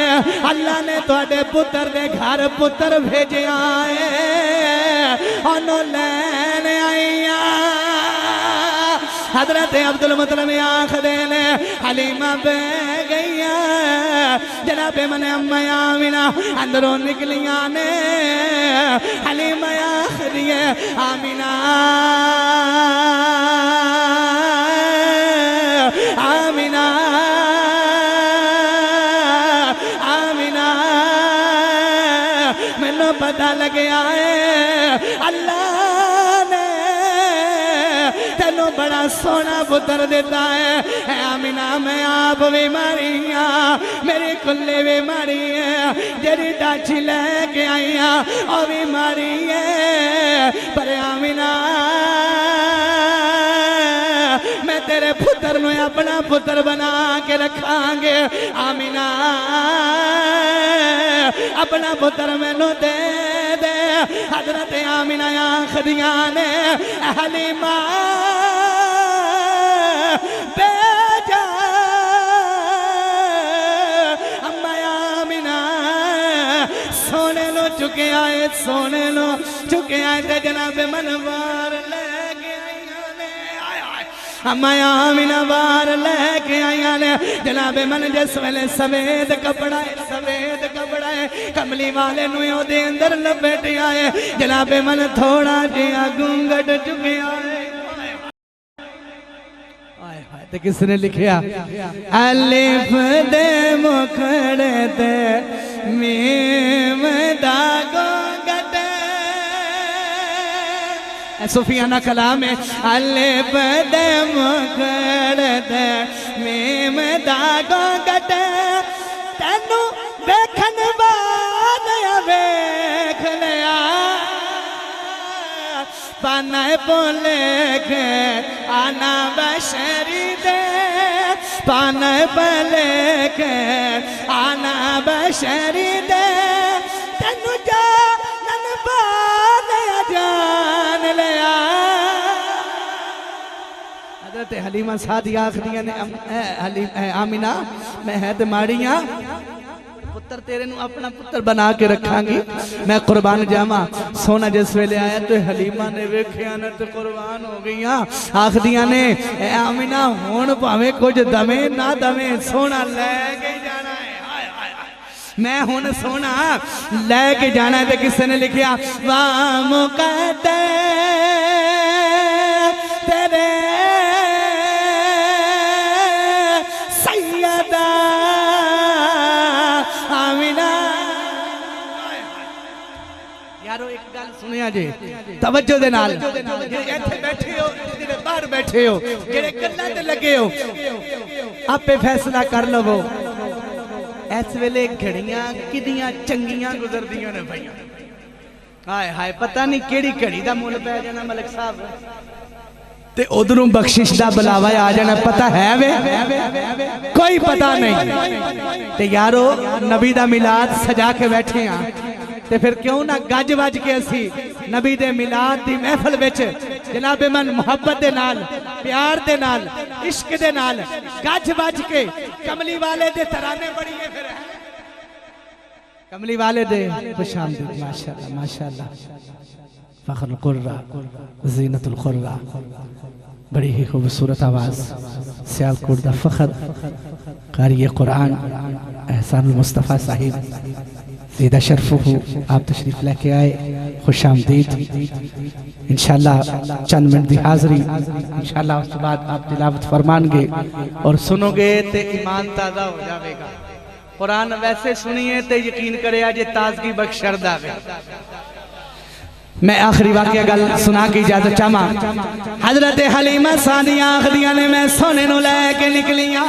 اللہ نے توڑے پتر دے گھر پتر بھیجے آئے انہوں لین آئیاں حضرت عبدالمطلب آنکھ دینے حلیمہ بے گئیاں جناب من اما آمینہ اندروں نکلیاں نے حلیمہ آنکھ دیے آمینہ آمینہ آمینہ میں پتہ لگیا ہے اللہ تینوں بڑا سونا پتر دیتا ہے اے آمینہ میں آپ بھی ماریاں میری کلے بھی ماری ہے جیری ڈاچی لے کے آئیاں اور بھی ماری ہے پر آمینہ میں تیرے پتر نوے اپنا پتر بنا کے رکھاں گے آمینہ اپنا پتر میں نو دے دے حضرت آمینہ آخدیاں نے حلیمہ بے جا اما آمینہ سونے لو چکے آئے سونے لو چکے آئے تے جناب منوار لے اما آمینہ بار لے کے آئیاں نے جناب من جس ویلے سوید کپڑائے کملی والے نویوں دے اندر لپیٹے آئے جناب من تھوڑا جیا گنگٹ چکے آئے تے کس نے لکھیا الف دے مکھڑے تے میم دا گنگٹ صوفیانہ کلام ہے الف دے مکھڑے تے میم دا گنگٹ تینو بیکھن بانیا بیکھ لیا پانائے بولے کے آنا بشری دے پانائے بولے کے آنا بشری دے تینو جانن بانیا جان لیا حضرت حلیمہ سعدیہ آخریاں نے آمینہ میں ہے دماڑیاں پتر تیرے نو اپنا پتر بنا کے رکھاں گی میں قربان جاما سونا جس ویلے آیا تو حلیمہ نے ویکھیاں نے تو قربان ہو گئیاں آخ دیاں نے اے آمینہ ہون پاوے کچھ دمے نہ دمے سونا لے کے جانا ہے میں ہون سونا لے کے جانا ہے تو کس نے لکھیا وام کہتے تیرے سیدہ آمینہ یارو ایک گل سنیا جی توجہ دے نال ایتھے بیٹھے ہو جڑے باہر بیٹھے ہو جڑے گلاں تے لگے ہو آپ پہ فیصلہ کر لو اس ویلے گھڑیاں کدیاں چنگیاں گزر دیاں نے بھائیاں ہائے ہائے پتہ نہیں کیڑی گھڑی دا مول پہ جانا ملک صاحب تے ادھروں بخشش دا بلاوا آ جانا پتہ ہے وے کوئی پتہ نہیں تے یارو نبی دا میلاد سجا کے بیٹھے ہیں تے پھر کیوں نہ گج وج کے اسی نبی دے میلاد دی محفل وچ جناب من محبت دے نال پیار دے نال عشق دے نال گج وج کے کملی والے دے ترانے بڑھیے پھر ہیں کملی والے دے خوش آمدید ماشاءاللہ ماشاءاللہ فخر القرہ زینت القرہ بڑی ہی خوبصورت آواز سیال کردہ فخر قاری قرآن احسان المصطفیٰ صاحب زیدہ شرفو آپ تشریف لے کے آئے خوش آمدید انشاءاللہ چند منٹ دی حاضری انشاءاللہ اس کے بعد آپ تلاوت فرمان گے اور سنو گے تے ایمان تازہ ہو جاوے گا قرآن ویسے سنیے تے یقین کرے آجے تازگی بخشر داوے میں آخری واقعہ گل سنا کی اجازت چاہما حضرت حلیمہ سعدیہ آخدیاں نے میں سونے نو لے کے نکلیاں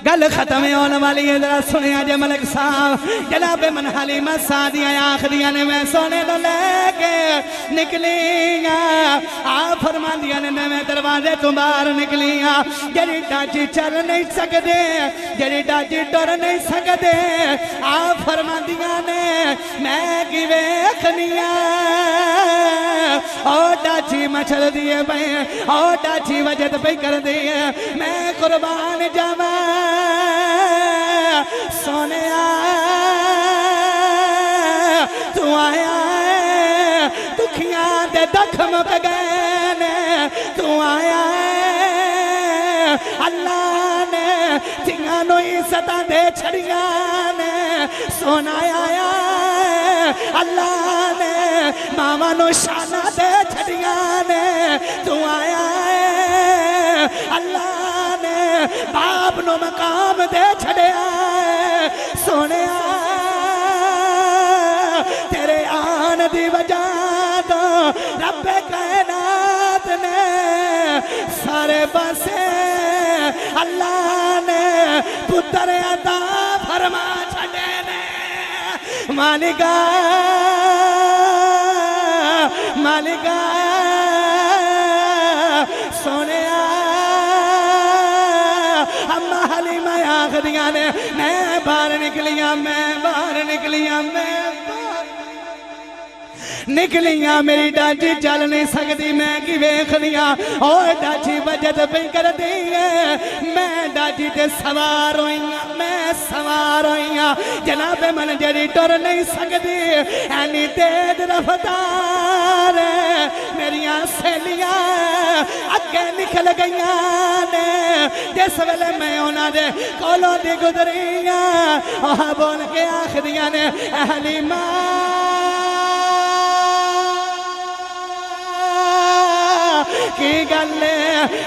گل ختم ہونے والی ہے ذرا سنیا جے ملک صاحب جناب من حلیمہ سعدیہ آخریاں نے میں سونے تو لے کے نکلیاں آپ فرماندیاں نے میں دروازے تو باہر نکلیاں جڑی ڈاچی چل نہیں سکدے جڑی ڈاچی ٹر نہیں سکدے آپ فرماندیاں نے میں کی ویکھنیاں او ڈاچی مچھل دیے بھئی او ڈاچی وجد پہ کر دیے میں قربان جاواں سونے تو آیا دکھیاں دے دکھ مک گئے نے تو آیا اللہ نے تیاں نو عزتاں دے چھڑیاں نے سونا آیا اللہ نے ماما نو شانہ دے چھڑیاں نے تو آیا اللہ نے باپ نو مقام دے چھڑیا سونے تیرے آن دی وجہ تو رب کائنات نے سارے باسے اللہ نے پتر عطا فرما چھڑے نے مالکا مالکا سونے اما حلیمہ آخریاں نے میں باہر نکلیاں میں باہر نکلیاں میں نکلیاں میری ڈاچی چل نہیں سکتی میں کی ویکھنیاں اور ڈاچی وجد پہ کر دیئے میں ڈاچی تے سوار ہوئیاں میں سوار ہوئیاں جناب من جڑی ٹر نہیں سکتی اینی تیز رفتار میریاں سہیلیاں اگے نکل گئیاں نے جس ویلے میں انہاں دے کولوں دی گزریاں اوہ بول کے آخریاں نے حلیمہ کی گلے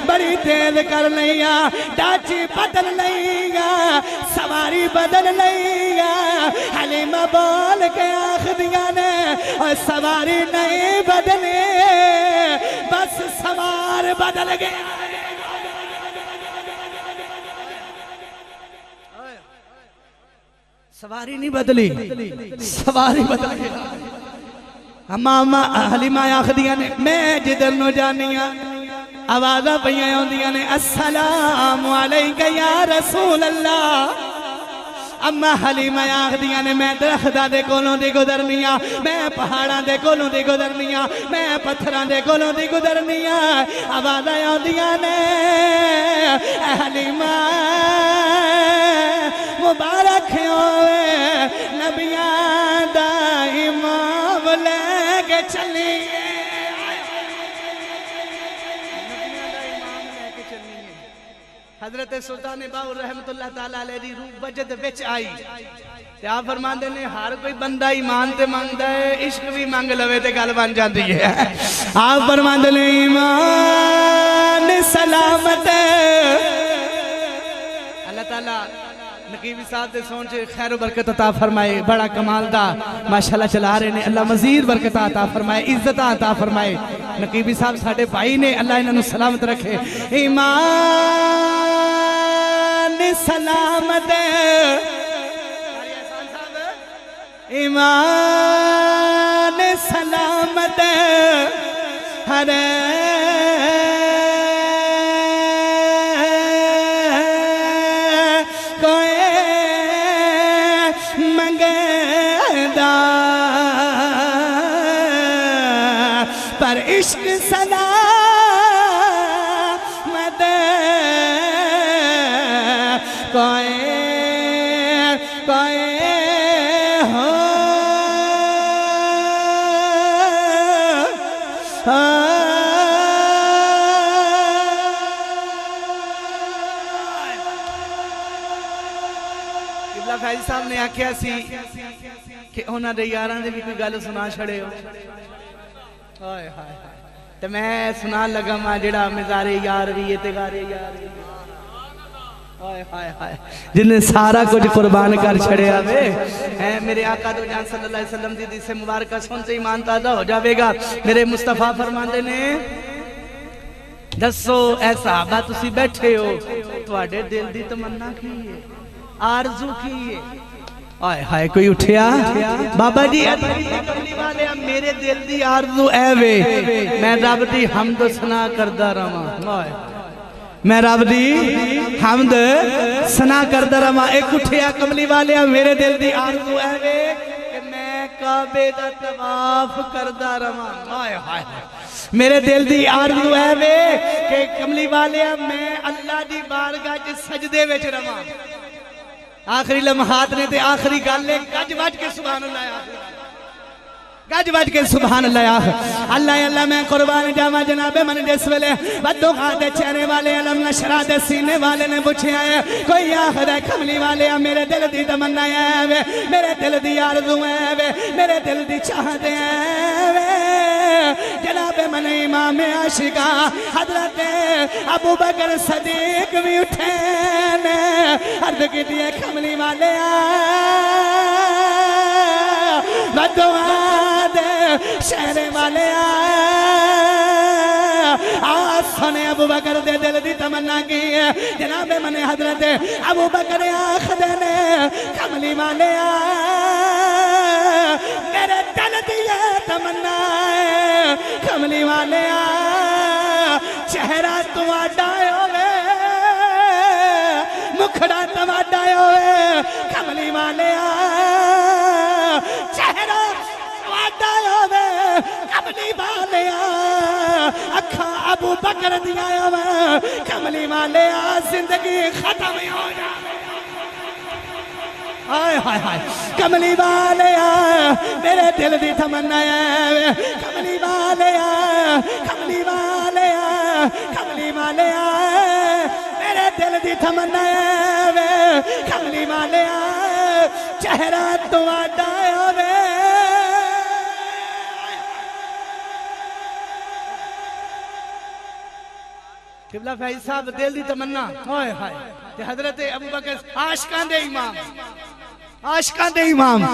بڑی تیز کر لیا ڈاچی بدل لیا سواری بدل لیا حلیمہ بول کے آخریاں نے اور سواری نہیں بدلے بس سوار بدل گیا سواری نہیں بدلی سواری بدل گیا اما حلیمہ آخدیاں نے میں جدر نو جانیاں آوازہ پہیاں ہوندیاں نے السلام علیکہ یا رسول اللہ اما حلیمہ آخدیاں نے میں درختہ دے کولوں دی گزرنیاں میں پہاڑاں دے کولوں دی گزرنیاں میں پتھراں دے کولوں دی گزرنیاں آوازہ ہوندیاں نے حلیمہ مبارک ہوئے نبیاں دا امام لے کے چلیے حضرت سلطان باور رحمت اللہ تعالیٰ علیہ دی روح وجد وچ آئی تے آپ فرماندے نے ہر کوئی بندہ ایمان تے مانگدا ہے عشق بھی مانگ لوے تے گل بن جاندی ہے آپ فرماندے نے ایمان سلامت اللہ تعالیٰ نقیبی صاحب دے سون چھے خیر و برکت عطا فرمائے بڑا کمال دا ماشاءاللہ چلا رہے نے اللہ مزید برکت عطا فرمائے عزت عطا فرمائے نقیبی صاحب ساڑھے بھائی نے اللہ انہوں سلامت رکھے ایمان سلامت ایمان سلامت ہر پر عشق سلامت کوئی ہو قبلہ فیض صاحب نے آکھیا سی کہ انہاں دے یاراں دے بھی کوئی گل سنا چھڑے ہو تو میں سنا لگا ماں جڑا مزارے یار بھی یہ تگارے یار بھی جنہیں سارا کچھ قربان کر چھڑے آوے میرے آقا دو جان صلی اللہ علیہ وسلم دی سے مبارکہ سنتے ایمان تازہ ہو جاوے گا میرے مصطفیٰ فرماندے نے دسو اے صحابہ تسی بیٹھے ہو تواڈے دل دی تمنا کی ہے آرزو کی ہے آئے ہائے کوئی اٹھیا بابا جی کملی والے میرے دل دی آرزو اے وے میں رب دی حمد و ثنا کردہ رواں میں رب دی حمد ثنا کردہ رواں ایک اٹھیا کملی والے میرے دل دی آرزو اے وے کہ میں کعبے دا طواف کردہ رواں آئے ہائے میرے دل دی آرزو ہے وے کہ کملی والے میں اللہ دی بارگاہ چ سجدے وچ رواں آخری لمحات نے تے آخری گل نے گج وج کے سبحان اللہ گج وج کے سبحان اللہ اللہ اللہ میں قربان جاواں جناب من جس ویلے بددعا دے چہرے والے علم نشرا دے سینے والے نے پوچھیا ہے کوئی آخر ہے کملی والے میرے دل دی تمنا ہے وے میرے دل دی آرزو ہے وے میرے دل دی چاہت ہے وے جناب من امام عاشقہ حضرت ابو بکر صدیق بھی اٹھے نے عرض کی دیئے کملی والے بددعا دے شہر والے سنے ابو بکر دے دل دی تمنا کی ہے جناب من حضرت ابو بکر آخدے نے کملی والے میرے دل دی تمنا ہے کملی والے چہرہ تواڈا ہوئے مکھڑا تواڈا ہوئے کملی والے چہرہ تواڈا ہوئے کملی والے اکھا ابو بکر دیا ہوئے کملی والے زندگی ختم ہو جائے آئے ہائے ہائے کملی والے میرے دل دی تمنا ہے کملی والے کملی والے کملی والے میرے دل دی تمنا ہے کملی والے چہرہ تواڈا ہوئے قبلہ فیض صاحب دل دی تمنا ہائے ہائے حضرت ابو بکر عاشقان دے امام عاشقان دے امام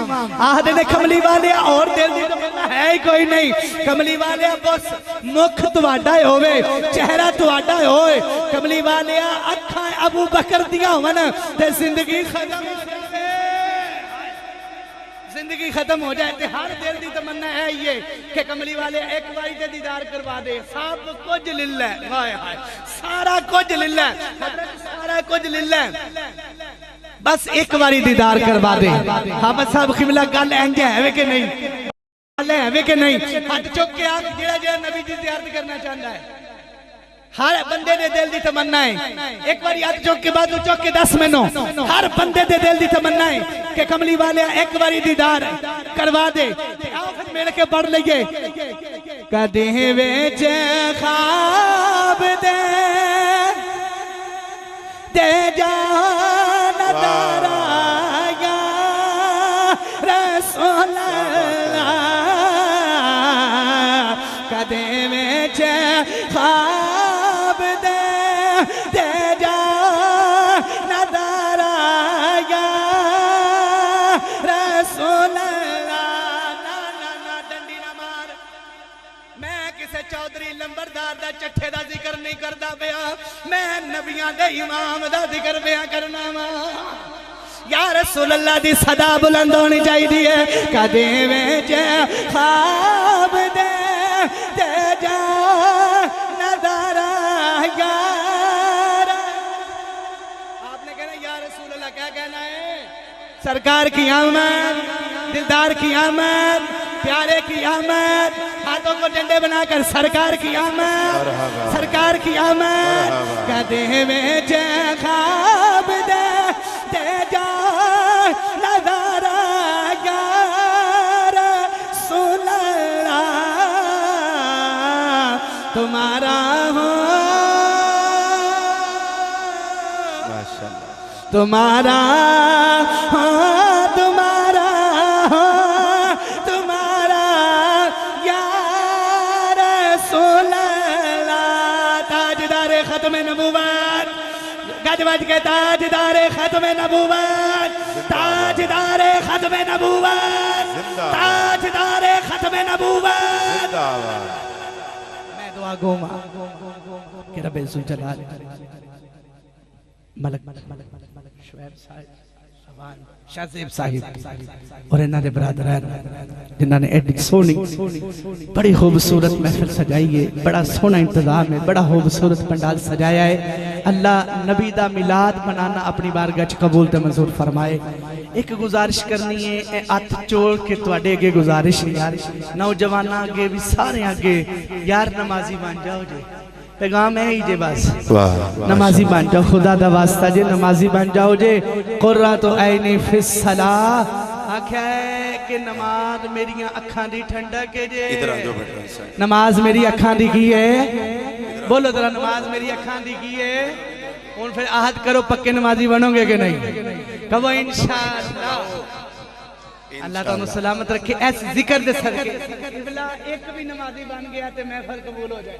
آہدے نے کملی والے اور دل دی تمنا ہے ہی کوئی نہیں کملی والے بس مکھ تواڈا ہوئے چہرہ تواڈا ہوئے کملی والے اکھاں ابو بکر دیا ہوئے تے زندگی ختم ہو جائے زندگی ختم ہو جائے تے ہر دل دی تمنا ہے یہ کہ کملی والے ایک باری تے دیدار کروا دے سب کچھ للہ ہائے ہائے سارا کچھ للہ سارا کچھ للہ بس ایک باری دیدار کروا دے ہاں بس صاحب قبلہ گل اینجے ہے کہ نہیں گل ہے کہ نہیں ہاتھ چک کے آپ جڑا جڑا نبی جی زیارت کرنا چاہتا ہے ہر بندے دے دل دی تمنا ہے ایک باری ہاتھ چک کے بعد چک کے 10 منوں ہر بندے دے دل دی تمنا ہے کہ کملی والے ایک باری دیدار کروا دے آخر مل کے پڑھ لئیے کدے ویچ خواب دے جان دارا یا رسول اللہ کدے ویچ خواب دے جان دارا یا رسول اللہ نا ڈنڈی نہ مار میں کسے چودھری لمبردار دا چٹھے دا ذکر نہیں کردا پیا میں نبیاں دے امام دا ذکر پیا کرنا یا رسول اللہ دی صدا بلند ہونی چاہی دیئے کدے ویچ خواب دے جا نظارہ یار آپ نے کہنا یا رسول اللہ کیا کہنا ہے سرکار کی آمد دلدار کی آمد پیارے کی آمد ہاتھوں کو ڈنڈے بنا کر سرکار کی آمد سرکار کی آمد کدے ویچ خواب دے جا نظارہ یا رسول اللہ تمہارا ہوں تمہارا تمہارا تمہارا یا رسول اللہ تاجدار ختم نبوت گج بج کے تاجدار ختم نبوت تاجدار ختم نبوت تاجدار ختم نبوت میں دعا گو ماں کہ رب عزت جلال ملک شعیب صاحب شاہ زیب صاحب اور انہاں دے برادران جنہاں نے ایڈی سونی بڑی خوبصورت محفل سجائی ہے، بڑا سونا انتظام ہے، بڑا خوبصورت پنڈال سجایا ہے۔ اللہ نبی دا میلاد منانا اپنی بارگاہ چ قبول تے منظور فرمائے۔ ایک گزارش کرنی ہے، ہاتھ جوڑ کے تواڈے اگے گزارش ہے یار، نوجواناں اگے بھی سارے اگے یار نمازی بن جاؤ جی، پیغام ہے ہی جے بس نمازی بن جاؤ، خدا دا واسطہ جے نمازی بن جاؤ جے۔ قرۃ عین فی الصلاۃ آکھیا ہے کہ نماز میری اکھاں دی ٹھنڈک ہے جے، نماز میری اکھاں دی کی ہے، بولو ذرا نماز میری اکھاں دی کی ہے۔ ان پھر عہد کرو پکے نمازی بنو گے کہ نہیں؟ کہو انشاءاللہ۔ اللہ تعالیٰ سلامت رکھے ایس ذکر دے صدقے ایک بھی نمازی بن گیا تے محفل قبول ہو جائے،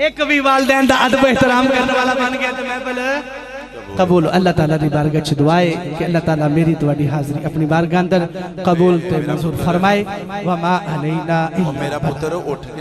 ایک بھی والدین دا ادب احترام کرنے والا بن گیا تے محفل قبول۔ اللہ تعالیٰ دی بارگاہ چ دعائے کہ اللہ تعالیٰ میری تواڈی حاضری اپنی بارگاہ اندر قبول تے منظور فرمائے۔ وما علینا میرا پتر اٹھ